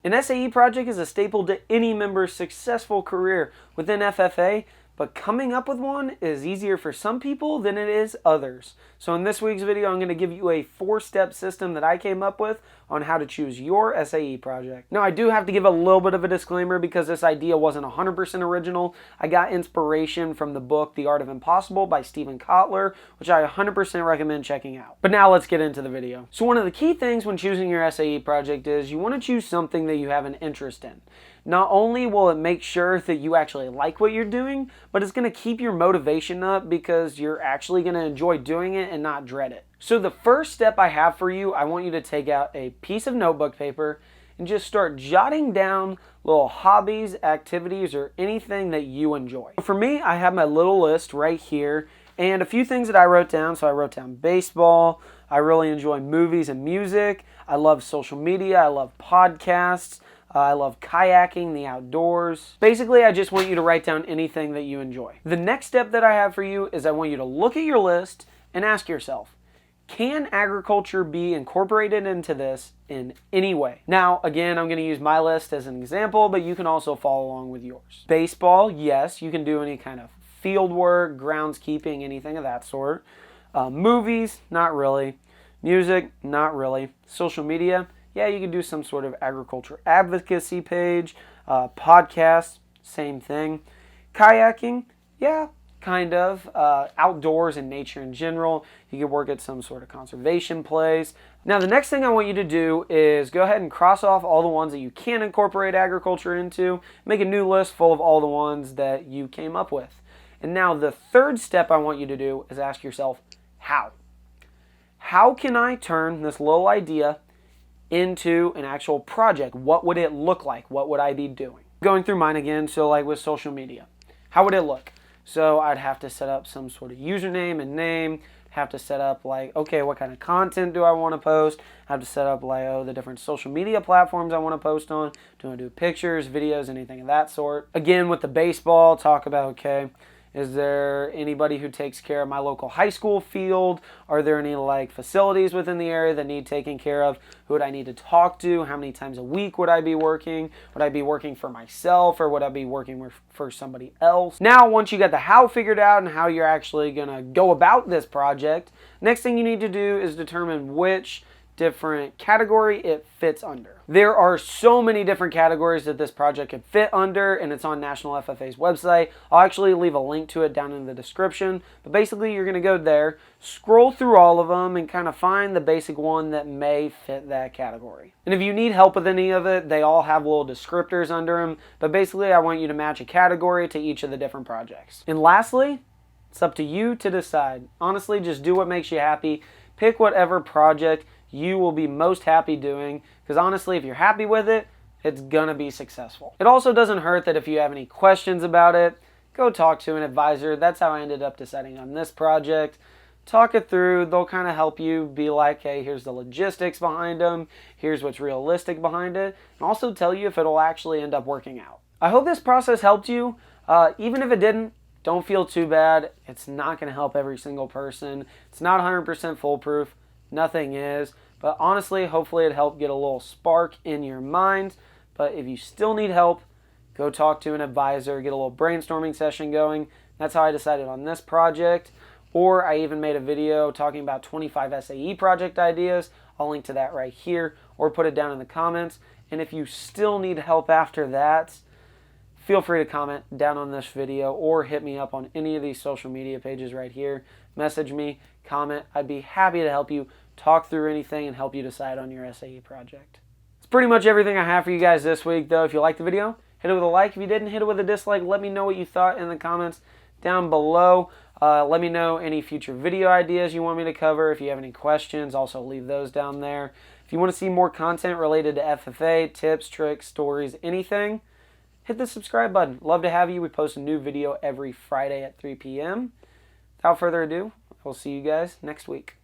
An SAE project is a staple to any member's successful career within FFA, but coming up with one is easier for some people than it is others. So in this week's video, I'm going to give you a 4-step system that I came up with on how to choose your SAE project. Now, I do have to give a little bit of a disclaimer because this idea wasn't 100% original. I got inspiration from the book The Art of Impossible by Stephen Kotler, which I 100% recommend checking out. But now let's get into the video. So one of the key things when choosing your SAE project is you want to choose something that you have an interest in. Not only will it make sure that you actually like what you're doing, but it's going to keep your motivation up because you're actually going to enjoy doing it and not dread it. So the first step I have for you, I want you to take out a piece of notebook paper and just start jotting down little hobbies, activities, or anything that you enjoy. For me, I have my little list right here and a few things that I wrote down. So I wrote down baseball. I really enjoy movies and music. I love social media. I love podcasts. I love kayaking, the outdoors. Basically, I just want you to write down anything that you enjoy. The next step that I have for you is I want you to look at your list and ask yourself, can agriculture be incorporated into this in any way? Now, again, I'm going to use my list as an example, but you can also follow along with yours. Baseball, yes, you can do any kind of field work, groundskeeping, anything of that sort. Movies, not really. Music, not really. Social media, yeah, you can do some sort of agriculture advocacy page. Podcasts, same thing. Kayaking, yeah, kind of. Outdoors and nature in general. You could work at some sort of conservation place. Now, the next thing I want you to do is go ahead and cross off all the ones that you can incorporate agriculture into. Make a new list full of all the ones that you came up with. And now the third step I want you to do is ask yourself, how? How can I turn this little idea into an actual project? What would it look like? What would I be doing? Going through mine again, so like with social media, how would it look? So I'd have to set up some sort of username and name, have to set up like, okay, what kind of content do I want to post? I have to set up like, the different social media platforms I want to post on. Do I do pictures, videos, anything of that sort? Again, with the baseball, talk about, okay, is there anybody who takes care of my local high school field? Are there any like facilities within the area that need taken care of? Who would I need to talk to? How many times a week would I be working? Would I be working for myself or would I be working for somebody else? Now, once you got the how figured out and how you're actually gonna go about this project, next thing you need to do is determine which different category it fits under. There are so many different categories that this project could fit under, and it's on National FFA's website. I'll actually leave a link to it down in the description, but basically you're going to go there, scroll through all of them, and kind of find the basic one that may fit that category. And if you need help with any of it, they all have little descriptors under them, but basically I want you to match a category to each of the different projects. And lastly, it's up to you to decide. Honestly, just do what makes you happy. Pick whatever project you will be most happy doing, because honestly, if you're happy with it, it's gonna be successful. It also doesn't hurt that if you have any questions about it, go talk to an advisor. That's how I ended up deciding on this project. Talk it through. They'll kind of help you be like, hey, here's the logistics behind them, here's what's realistic behind it, and also tell you if it'll actually end up working out. I hope this process helped you. Even if it didn't, don't feel too bad. It's not gonna help every single person. It's not 100% foolproof. Nothing is, but honestly, hopefully it helped get a little spark in your mind. But if you still need help, go talk to an advisor, get a little brainstorming session going. That's how I decided on this project. Or I even made a video talking about 25 SAE project ideas. I'll link to that right here or put it down in the comments. And if you still need help after that, feel free to comment down on this video or hit me up on any of these social media pages right here. Message me, comment. I'd be happy to help you talk through anything and help you decide on your SAE project. It's pretty much everything I have for you guys this week, though. If you liked the video, hit it with a like. If you didn't, hit it with a dislike. Let me know what you thought in the comments down below. Let me know any future video ideas you want me to cover. If you have any questions, also leave those down there. If you want to see more content related to FFA, tips, tricks, stories, anything, hit the subscribe button. Love to have you. We post a new video every Friday at 3 p.m. Without further ado, I'll see you guys next week.